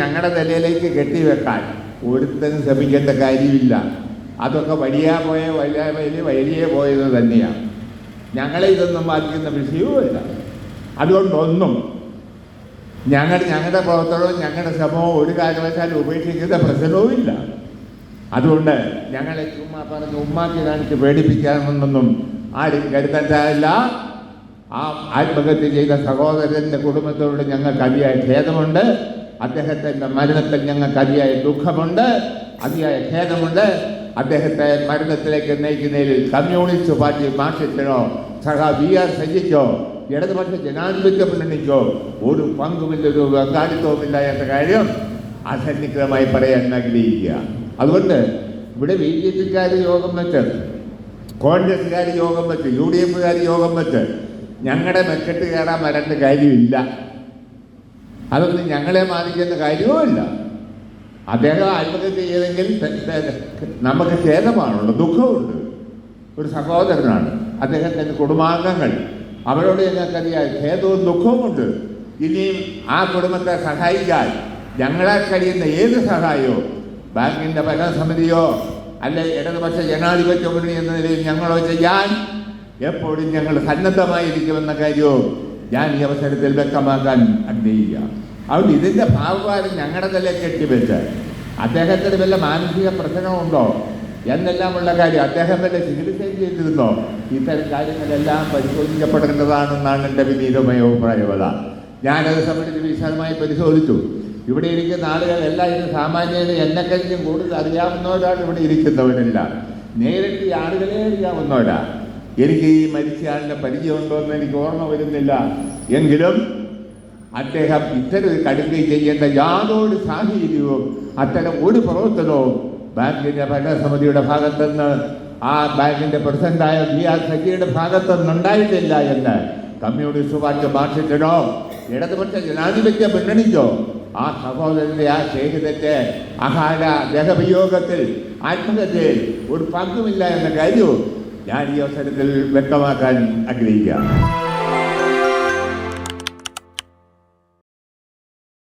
ഞങ്ങളുടെ നിലയിലേക്ക് കെട്ടിവെക്കാൻ ഒരുത്തനും ശ്രമിക്കേണ്ട കാര്യമില്ല. അതൊക്കെ വലിയ പോയത് തന്നെയാണ്. ഞങ്ങളെ ഇതൊന്നും ബാധിക്കുന്ന വിഷയവുമില്ല. അതുകൊണ്ടൊന്നും ഞങ്ങളുടെ പ്രവർത്തനവും ഞങ്ങളുടെ ശ്രമവും ഒരു കാരണവശാലും ഉപേക്ഷിക്കുന്ന പ്രശ്നവുമില്ല. അതുകൊണ്ട് ഞങ്ങളെ ചുമ്മാ പറഞ്ഞ് ഉമ്മാക്കി കാണിച്ച് പേടിപ്പിക്കാമെന്നൊന്നും ആരും കരുതല്ല. ആ ആത്മഹത്യ ചെയ്ത സഹോദരൻ്റെ കുടുംബത്തോട് ഞങ്ങൾക്ക് അതിയായ ഖേദമുണ്ട്. അദ്ദേഹത്തിൻ്റെ മരണത്തിൽ ഞങ്ങൾക്ക് അതിയായ ദുഃഖമുണ്ട്, അതിയായ ഖേദമുണ്ട്. അദ്ദേഹത്തെ മരണത്തിലേക്ക് നയിക്കുന്നതിൽ കമ്മ്യൂണിസ്റ്റ് പാർട്ടി മാർക്സിസ്റ്റിനോ വി.ആർ. സജിക്കോ ഇടതുപക്ഷ ജനാധിപത്യ മുന്നണിക്കോ ഒരു പങ്കുമില്ല, ഒരു പങ്കാളിത്തവുമില്ല എന്ന കാര്യം അസന്നിഗ്ധമായി പറയാൻ ആഗ്രഹിക്കുക. അതുകൊണ്ട് ഇവിടെ ബി.ജെ.പിക്കാർ യോഗം വെച്ച്, കോൺഗ്രസ്സുകാർ യോഗം വെച്ച്, UDF-കാർ യോഗം വെച്ച് ഞങ്ങളുടെ മെക്കെട്ട് കയറാൻ വരേണ്ട കാര്യമില്ല. അതൊന്നും ഞങ്ങളെ ബാധിക്കുന്ന കാര്യവുമില്ല. അദ്ദേഹം ആത്മഹത്യ ചെയ്തെങ്കിൽ നമുക്ക് ഖേദമാണുണ്ട്, ദുഃഖമുണ്ട്. ഒരു സഹോദരനാണ്, അദ്ദേഹത്തിൻ്റെ കുടുംബാംഗങ്ങൾ, അവരോട് ഞങ്ങൾക്കറിയാം ഖേദവും ദുഃഖവുമുണ്ട്. ഇനിയും ആ കുടുംബത്തെ സഹായിക്കാൻ ഞങ്ങളാൽ കഴിയുന്ന ഏത് സഹായമോ ബാങ്കിൻ്റെ ഭരണസമിതിയോ അല്ലെ ഇടതുപക്ഷ ജനാധിപത്യ മുന്നണി എന്ന നിലയിൽ ഞങ്ങളോ ചെയ്യാൻ എപ്പോഴും ഞങ്ങൾ സന്നദ്ധമായിരിക്കുമെന്ന കാര്യവും ഞാൻ ഈ അവസരത്തിൽ വ്യക്തമാക്കാൻ ആഗ്രഹിക്കുക. അതുകൊണ്ട് ഇതിൻ്റെ ഭാവഭാരം ഞങ്ങളുടെ തലയിൽ കെട്ടിവെച്ച് അദ്ദേഹത്തിന് വല്ല മാനസിക പ്രശ്നമുണ്ടോ എന്നെല്ലാമുള്ള കാര്യം, അദ്ദേഹം വല്ല ചികിത്സയും ചെയ്തിരുന്നോ, ഇത്തരം കാര്യങ്ങളെല്ലാം പരിശോധിക്കപ്പെടേണ്ടതാണെന്നാണ് എൻ്റെ വിനീതമായ അഭിപ്രായമല്ല. ഞാനത് സംബന്ധിച്ച് വിശദമായി പരിശോധിച്ചു. ഇവിടെ ഇരിക്കുന്ന ആളുകൾ എല്ലാവരും സാമാന്യന് എന്നെ കഴിഞ്ഞും കൂടുതൽ അറിയാവുന്നവരാണ് ഇവിടെ ഇരിക്കുന്നവരല്ല. നേരിട്ട് ഈ ആളുകളെ അറിയാവുന്നവരാ. എനിക്ക് ഈ മരിച്ച ആളിനെ പരിചയമുണ്ടോ എന്ന് എനിക്ക് ഓർമ്മ വരുന്നില്ല. എങ്കിലും അദ്ദേഹം ഇത്തരം കടുകൈ ചെയ്യേണ്ട യാതൊരു സാഹചര്യവും അത്തരം ഒരു പ്രവർത്തനവും ബാങ്കിൻ്റെ ഭരണസമിതിയുടെ ഭാഗത്തുനിന്ന്, ആ ബാങ്കിൻ്റെ പ്രസിഡന്റായ വി.ആർ. സജിയുടെ ഭാഗത്തുനിന്ന് ഉണ്ടായിട്ടില്ല എന്ന് കമ്മ്യൂണിസ്റ്റ് പാർട്ടി മാർക്സിസ്റ്റിനോ ഇടതുപക്ഷ ജനാധിപത്യ മുന്നണിക്കോ ആ സഹോദരൻ്റെ ആ സ്നേഹിതൻ്റെ അകാല ദേഹവിയോഗത്തിൽ, ആത്മഹത്യയിൽ ഒരു പങ്കുമില്ല എന്ന കാര്യവും ഞാൻ ഈ അവസരത്തിൽ വ്യക്തമാക്കാൻ ആഗ്രഹിക്കുക.